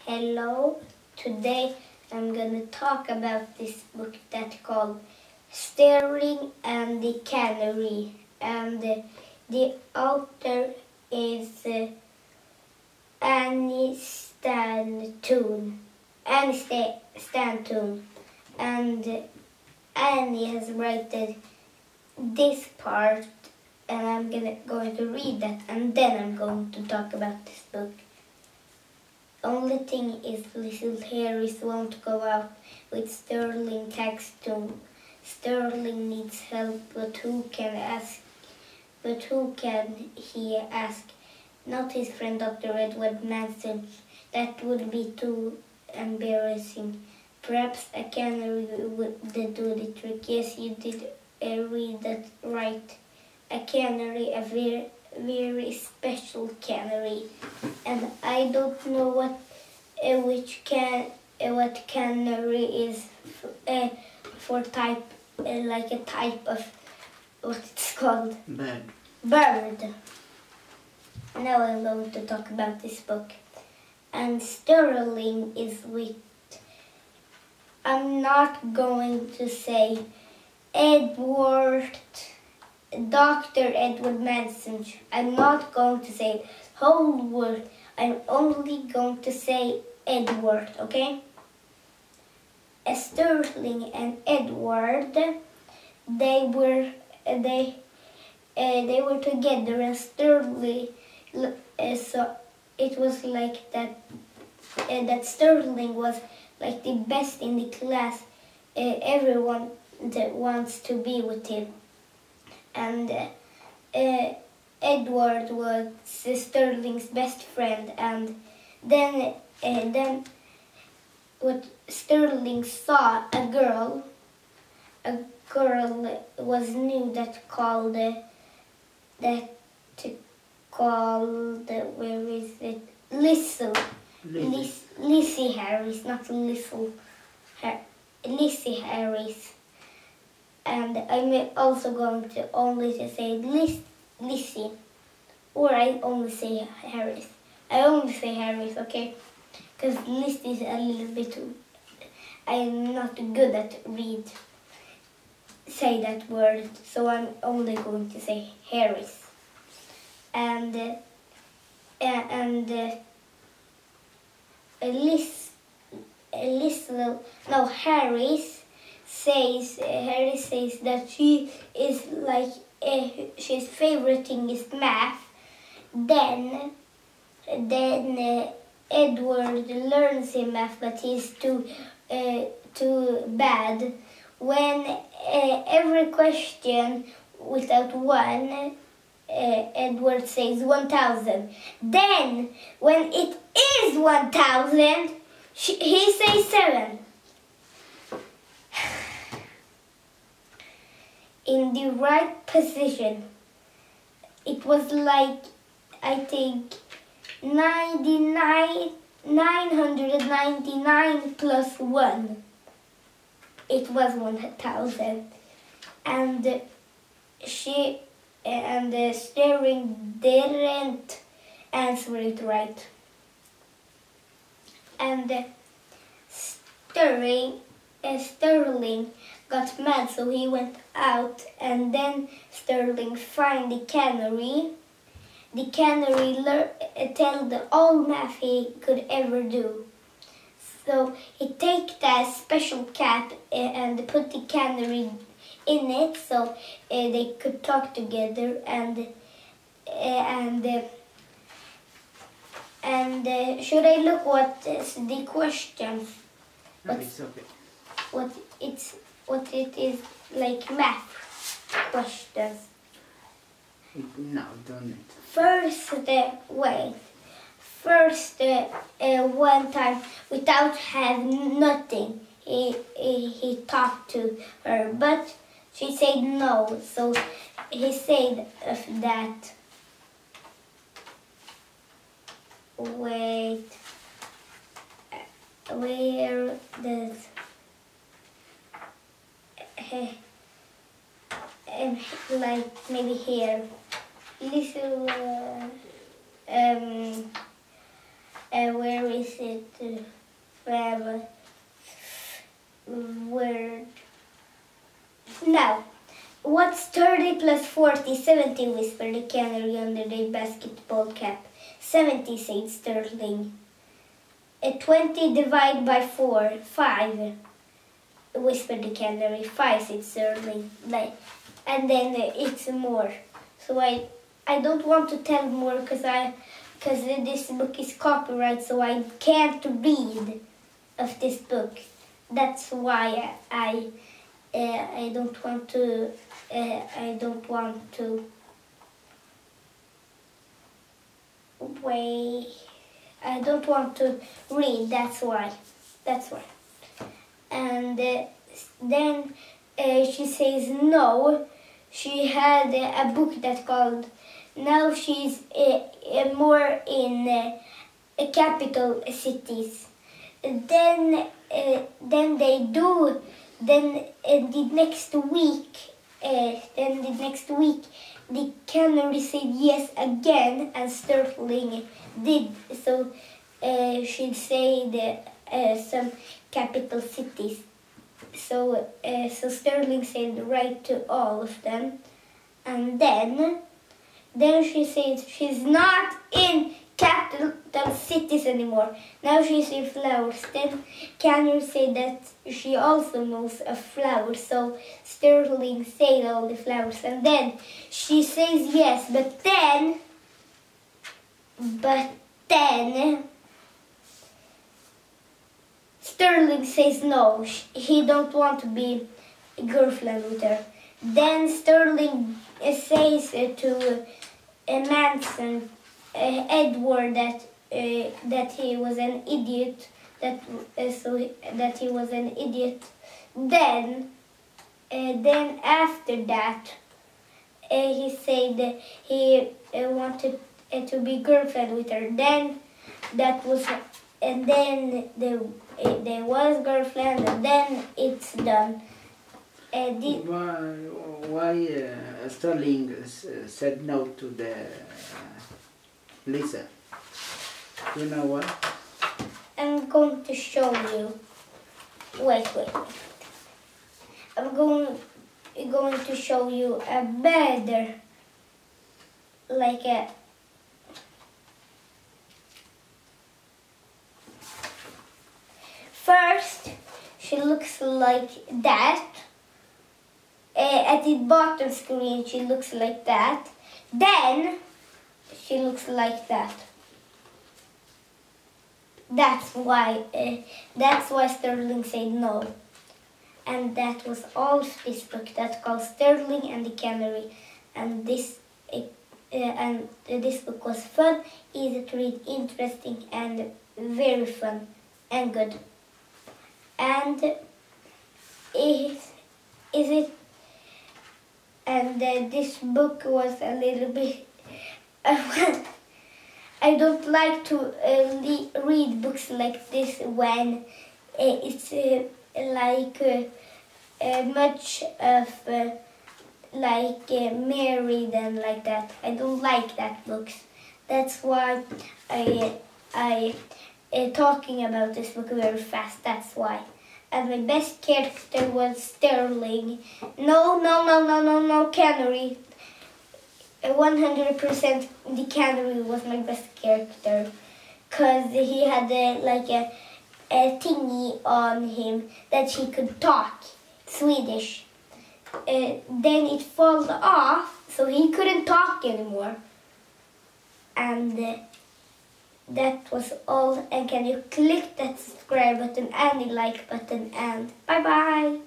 Hello, today I'm gonna talk about this book that's called Sterling and the Canary, and the author is Stanton, and Annie has written this part, and I'm going to read that, and then I'm going to talk about this book. Only thing is Lizzie Harris won't go out with Sterling Thaxton. Sterling needs help, but who can he ask? Not his friend Doctor Edward Macintosh. That would be too embarrassing. Perhaps a canary would do the trick. Yes, you did read that right. A canary, a very special canary, and I don't know what canary is for type, like a type of what it's called. Bird. Now I'm going to talk about this book, and Sterling is with. I'm not going to say Doctor Edward Macintosh. I'm not going to say whole word. I'm only going to say Edward, okay? Sterling and Edward, they were together, and Sterling. So it was like that. That Sterling was like the best in the class. Everyone that wants to be with him. And Edward was Sterling's best friend, and then what Sterling saw a girl was new that called where is it? Lizzie Harris, not Lizzie Harris. And I'm also going to only say Lizzie, or I only say Harris. I only say Harris, okay? Because Lizzie is a little bit. I'm not good at say that word, so I'm only going to say Harris. Harris says that she is like she's favorite thing is math. Then Edward learns him math, but he's too bad. When every question without one, Edward says 1,000. Then when it is 1,000, he says 7. In the right position. It was like, I think, 999 plus 1. It was 1,000. And Sterling didn't answer it right. And Sterling got mad, so he went out, and then Sterling found the canary. The canary told all math he could ever do. So he took that special cap and put the canary in it, so they could talk together. And should I look what is the question? No, it's okay. What it is, like math questions. No, don't. First, one time without having nothing, he talked to her, but she said no. So he said that. Wait, where does like maybe here, little where is it? word. Now, what's 30 plus 40? 70, whispered the canary under the basketball cap. 70, said Sterling. 20 divided by 4, 5, whispered the canary. 5, said Sterling. And then it's more. So I don't want to tell more because this book is copyright, so I can't read of this book. That's why I don't want to. I don't want to. Wait. I don't want to read. That's why. And then she says no. She had a book that's called. Now she's more in capital cities. Then the next week, the canary said yes again, and Sterling did. So she'd say some capital cities. So Sterling said right to all of them, and then she says she's not in capital cities anymore. Now she's in flowers. Then Canary said that she also knows a flower. So Sterling said all the flowers, and then she says yes, but then Sterling says no. He don't want to be a girlfriend with her. Then Sterling says to Manson, Edward, that he was an idiot. That he was an idiot. Then after that, he said he wanted to be girlfriend with her. Then there was girlfriend, and then it's done. Why Sterling said no to the Lisa? You know what? I'm going to show you. Wait. I'm going to show you a better, like a. First, she looks like that. At the bottom screen, she looks like that. Then, she looks like that. That's why Sterling said no. And that was all of this book. That's called Sterling and the Canary. And this book was fun, easy to read, interesting, and very fun and good. And this book was a little bit. I don't like to read books like this when it's much of married and like that. I don't like that books. That's why I talking about this book very fast. That's why. And my best character was Sterling. No, Canary. 100% the Canary was my best character, because he had a thingy on him that he could talk Swedish. Then it fell off, so he couldn't talk anymore. And that was all. And can you click that subscribe button and the like button, and bye bye.